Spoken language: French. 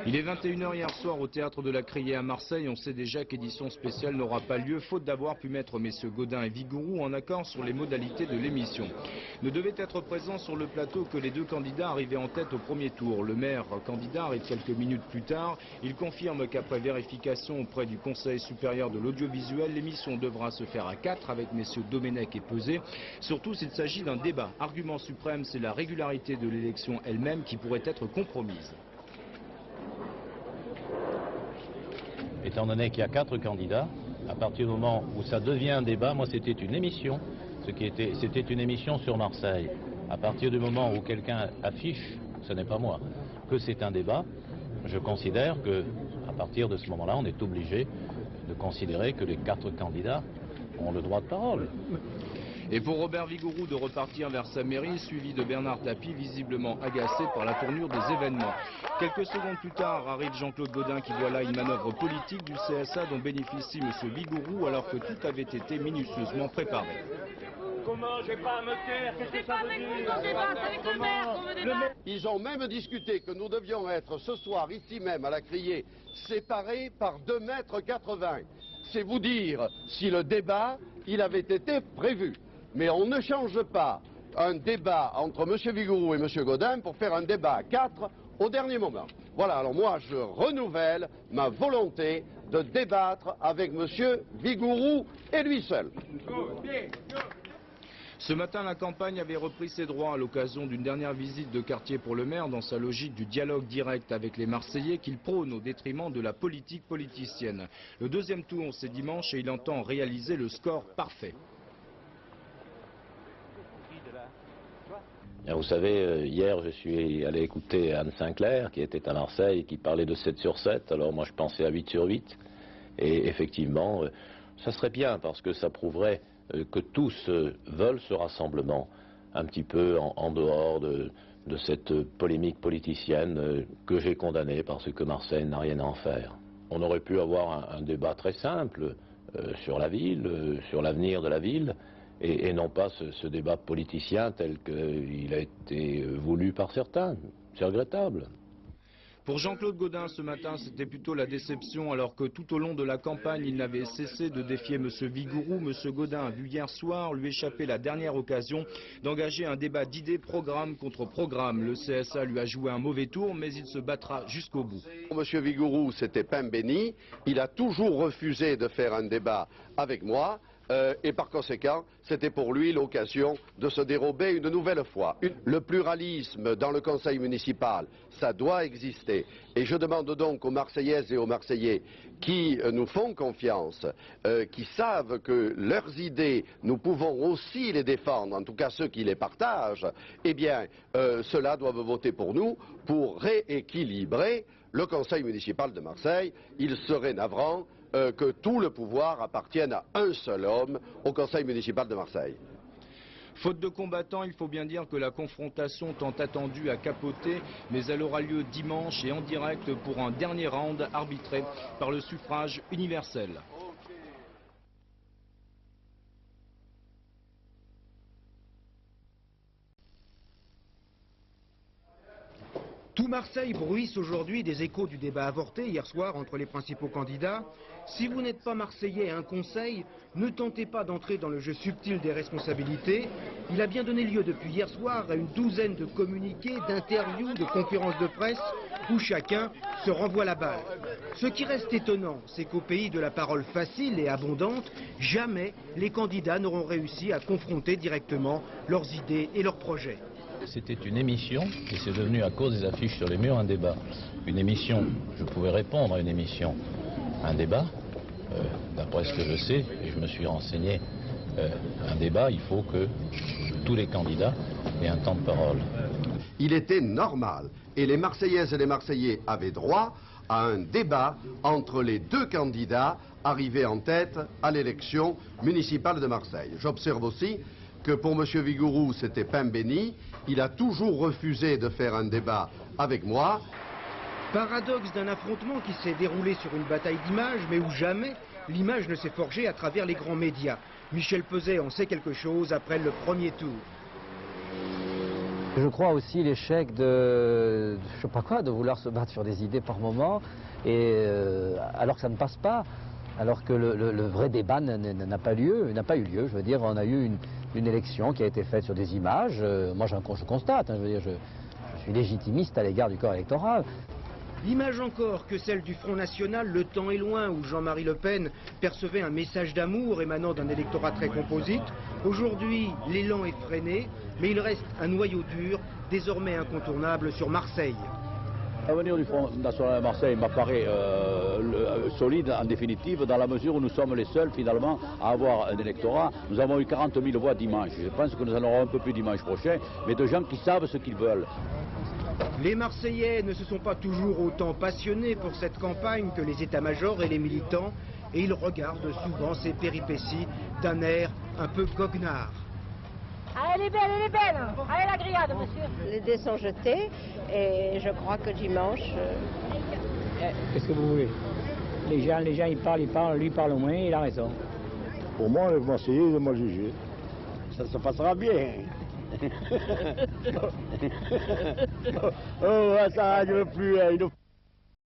Il est 21 h hier soir au Théâtre de la Criée à Marseille. On sait déjà qu'édition spéciale n'aura pas lieu, faute d'avoir pu mettre messieurs Gaudin et Vigouroux en accord sur les modalités de l'émission. Ne devait être présent sur le plateau que les deux candidats arrivés en tête au premier tour. Le maire candidat arrive quelques minutes plus tard. Il confirme qu'après vérification auprès du Conseil supérieur de l'audiovisuel, l'émission devra se faire à 4 avec messieurs Domenech et Peuzet. Surtout s'il s'agit d'un débat. Argument suprême, c'est la régularité de l'élection elle-même qui pourrait être compromise. Étant donné qu'il y a 4 candidats, à partir du moment où ça devient un débat, moi c'était une émission, c'était une émission sur Marseille. À partir du moment où quelqu'un affiche, ce n'est pas moi, que c'est un débat, je considère que, à partir de ce moment-là, on est obligé de considérer que les 4 candidats ont le droit de parole. Et pour Robert Vigouroux de repartir vers sa mairie, suivi de Bernard Tapie, visiblement agacé par la tournure des événements. Quelques secondes plus tard, arrive Jean-Claude Gaudin qui voit là une manœuvre politique du CSA dont bénéficie M. Vigouroux alors que tout avait été minutieusement préparé. Comment j'ai pas à me taire? Qu'est-ce que ça veut dire? Avec le maire qu'on veut débattre. Ils ont même discuté que nous devions être ce soir ici même à la Criée séparés par 2,80 m. C'est vous dire si le débat il avait été prévu. Mais on ne change pas un débat entre M. Vigouroux et M. Gaudin pour faire un débat à 4 au dernier moment. Voilà, alors moi je renouvelle ma volonté de débattre avec M. Vigouroux et lui seul. Ce matin, la campagne avait repris ses droits à l'occasion d'une dernière visite de quartier pour le maire dans sa logique du dialogue direct avec les Marseillais qu'il prône au détriment de la politique politicienne. Le deuxième tour, c'est dimanche et il entend réaliser le score parfait. Vous savez, hier je suis allé écouter Anne Sinclair qui était à Marseille et qui parlait de 7 sur 7, alors moi je pensais à 8 sur 8. Et effectivement, ça serait bien parce que ça prouverait que tous veulent ce rassemblement un petit peu en dehors de cette polémique politicienne que j'ai condamnée parce que Marseille n'a rien à en faire. On aurait pu avoir un débat très simple sur la ville, sur l'avenir de la ville, et non pas ce débat politicien tel qu'il a été voulu par certains. C'est regrettable. Pour Jean-Claude Gaudin, ce matin, c'était plutôt la déception, alors que tout au long de la campagne, il n'avait cessé de défier M. Vigouroux. M. Gaudin a vu hier soir lui échapper la dernière occasion d'engager un débat d'idées programme contre programme. Le CSA lui a joué un mauvais tour, mais il se battra jusqu'au bout. M. Vigouroux, c'était pain béni. Il a toujours refusé de faire un débat avec moi. Et par conséquent, c'était pour lui l'occasion de se dérober une nouvelle fois. Le pluralisme dans le conseil municipal, ça doit exister. Et je demande donc aux Marseillaises et aux Marseillais qui nous font confiance, qui savent que leurs idées, nous pouvons aussi les défendre, en tout cas ceux qui les partagent, eh bien, ceux-là doivent voter pour nous pour rééquilibrer le conseil municipal de Marseille. Il serait navrant que tout le pouvoir appartienne à un seul homme au conseil municipal de Marseille. Faute de combattants, il faut bien dire que la confrontation tant attendue a capoté, mais elle aura lieu dimanche et en direct pour un dernier round arbitré par le suffrage universel. Tout Marseille bruisse aujourd'hui des échos du débat avorté hier soir entre les principaux candidats. Si vous n'êtes pas Marseillais et un conseil, ne tentez pas d'entrer dans le jeu subtil des responsabilités. Il a bien donné lieu depuis hier soir à une douzaine de communiqués, d'interviews, de conférences de presse où chacun se renvoie la balle. Ce qui reste étonnant, c'est qu'au pays de la parole facile et abondante, jamais les candidats n'auront réussi à confronter directement leurs idées et leurs projets. C'était une émission et c'est devenu à cause des affiches sur les murs un débat. Une émission, je pouvais répondre à une émission, un débat, d'après ce que je sais, et je me suis renseigné, un débat, il faut que tous les candidats aient un temps de parole. Il était normal et les Marseillaises et les Marseillais avaient droit à un débat entre les deux candidats arrivés en tête à l'élection municipale de Marseille. J'observe aussi que pour M. Vigouroux, c'était pain béni. Il a toujours refusé de faire un débat avec moi. Paradoxe d'un affrontement qui s'est déroulé sur une bataille d'images, mais où jamais l'image ne s'est forgée à travers les grands médias. Michel Peuzet en sait quelque chose après le premier tour. Je crois aussi l'échec de, je sais pas quoi, de vouloir se battre sur des idées par moment, et alors que ça ne passe pas, alors que le vrai débat n'a pas eu lieu. Je veux dire, on a eu une élection qui a été faite sur des images. Moi, je constate, hein, je veux dire, je suis légitimiste à l'égard du corps électoral. L'image encore que celle du Front National, le temps est loin, où Jean-Marie Le Pen percevait un message d'amour émanant d'un électorat très composite. Aujourd'hui, l'élan est freiné, mais il reste un noyau dur, désormais incontournable sur Marseille. L'avenir du Front National à Marseille m'apparaît solide en définitive, dans la mesure où nous sommes les seuls finalement à avoir un électorat. Nous avons eu 40 000 voix dimanche. Je pense que nous en aurons un peu plus dimanche prochain, mais de gens qui savent ce qu'ils veulent. Les Marseillais ne se sont pas toujours autant passionnés pour cette campagne que les états-majors et les militants, et ils regardent souvent ces péripéties d'un air un peu goguenard. Ah, elle est belle, allez la grillade, monsieur. Les dés sont jetés et je crois que dimanche... Qu'est-ce que vous voulez? Les gens ils parlent, lui parle moins, il a raison. Pour moi, les Marseillais, ils m'ont jugé. Ça se passera bien. Oh, ça ne veut plus.